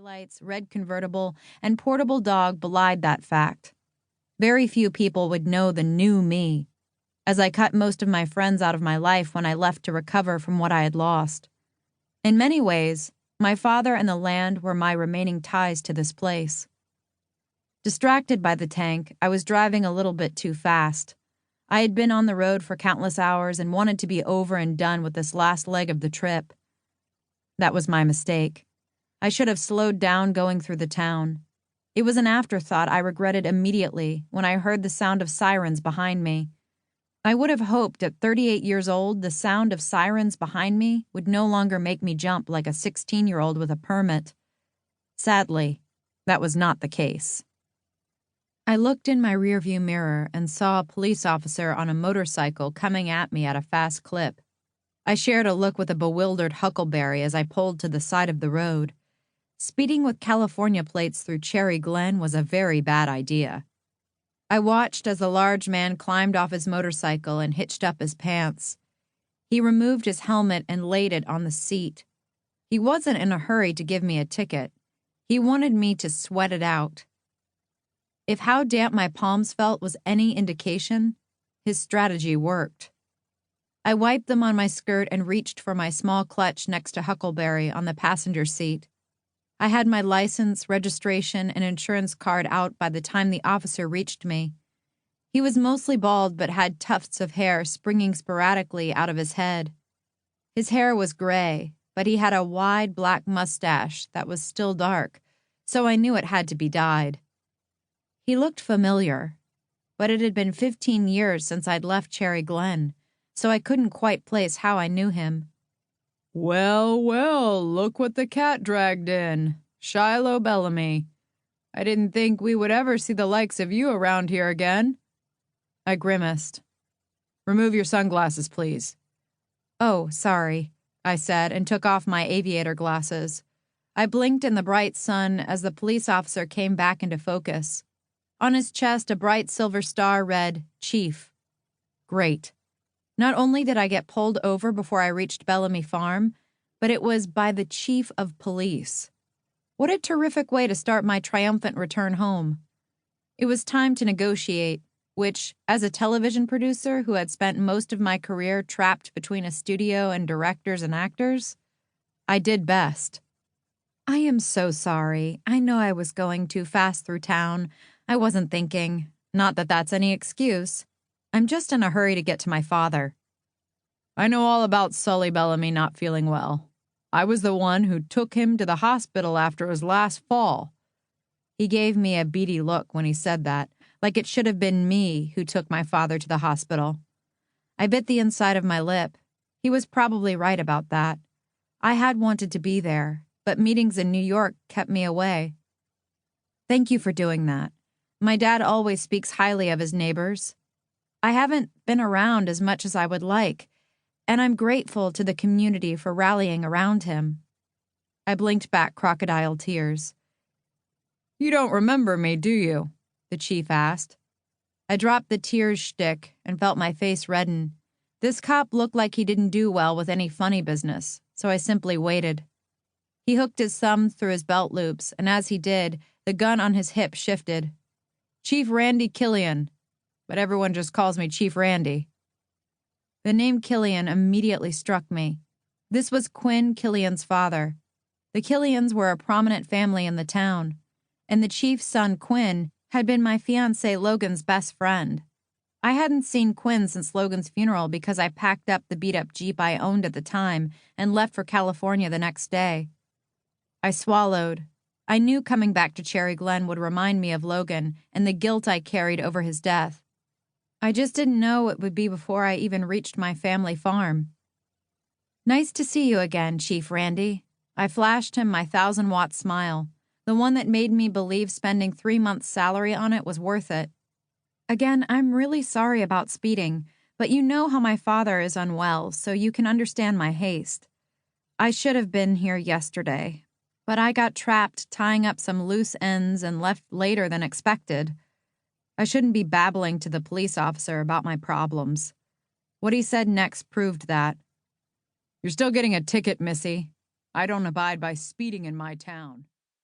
Skylights, red convertible, and portable dog belied that fact. Very few people would know the new me, as I cut most of my friends out of my life when I left to recover from what I had lost. In many ways, my father and the land were my remaining ties to this place. Distracted by the tank, I was driving a little bit too fast. I had been on the road for countless hours and wanted to be over and done with this last leg of the trip. That was my mistake. I should have slowed down going through the town. It was an afterthought I regretted immediately when I heard the sound of sirens behind me. I would have hoped at 38 years old the sound of sirens behind me would no longer make me jump like a 16-year-old with a permit. Sadly, that was not the case. I looked in my rearview mirror and saw a police officer on a motorcycle coming at me at a fast clip. I shared a look with a bewildered Huckleberry as I pulled to the side of the road. Speeding with California plates through Cherry Glen was a very bad idea. I watched as the large man climbed off his motorcycle and hitched up his pants. He removed his helmet and laid it on the seat. He wasn't in a hurry to give me a ticket. He wanted me to sweat it out. If how damp my palms felt was any indication, his strategy worked. I wiped them on my skirt and reached for my small clutch next to Huckleberry on the passenger seat. I had my license, registration, and insurance card out by the time the officer reached me. He was mostly bald but had tufts of hair springing sporadically out of his head. His hair was gray, but he had a wide black mustache that was still dark, so I knew it had to be dyed. He looked familiar, but it had been 15 years since I'd left Cherry Glen, so I couldn't quite place how I knew him. "Well, well, look what the cat dragged in. Shiloh Bellamy. I didn't think we would ever see the likes of you around here again." I grimaced. "Remove your sunglasses, please." "Oh, sorry," I said and took off my aviator glasses. I blinked in the bright sun as the police officer came back into focus. On his chest, a bright silver star read, "Chief." Great. Not only did I get pulled over before I reached Bellamy Farm, but it was by the chief of police. What a terrific way to start my triumphant return home. It was time to negotiate, which, as a television producer who had spent most of my career trapped between a studio and directors and actors, I did best. "I am so sorry. I know I was going too fast through town. I wasn't thinking. Not that that's any excuse. I'm just in a hurry to get to my father." "I know all about Sully Bellamy not feeling well. I was the one who took him to the hospital after his last fall." He gave me a beady look when he said that, like it should have been me who took my father to the hospital. I bit the inside of my lip. He was probably right about that. I had wanted to be there, but meetings in New York kept me away. "Thank you for doing that. My dad always speaks highly of his neighbors. I haven't been around as much as I would like, and I'm grateful to the community for rallying around him." I blinked back crocodile tears. "You don't remember me, do you?" the chief asked. I dropped the tears shtick and felt my face redden. This cop looked like he didn't do well with any funny business, so I simply waited. He hooked his thumb through his belt loops, and as he did, the gun on his hip shifted. "Chief Randy Killian, but everyone just calls me Chief Randy." The name Killian immediately struck me. This was Quinn Killian's father. The Killians were a prominent family in the town, and the chief's son Quinn had been my fiancé Logan's best friend. I hadn't seen Quinn since Logan's funeral because I packed up the beat-up Jeep I owned at the time and left for California the next day. I swallowed. I knew coming back to Cherry Glen would remind me of Logan and the guilt I carried over his death. I just didn't know it would be before I even reached my family farm. "Nice to see you again, Chief Randy." I flashed him my 1,000-watt smile, the one that made me believe spending 3 months' salary on it was worth it. "Again, I'm really sorry about speeding, but you know how my father is unwell, so you can understand my haste. I should have been here yesterday, but I got trapped tying up some loose ends and left later than expected. I shouldn't be babbling to the police officer about my problems. What he said next proved that. "You're still getting a ticket, Missy. I don't abide by speeding in my town."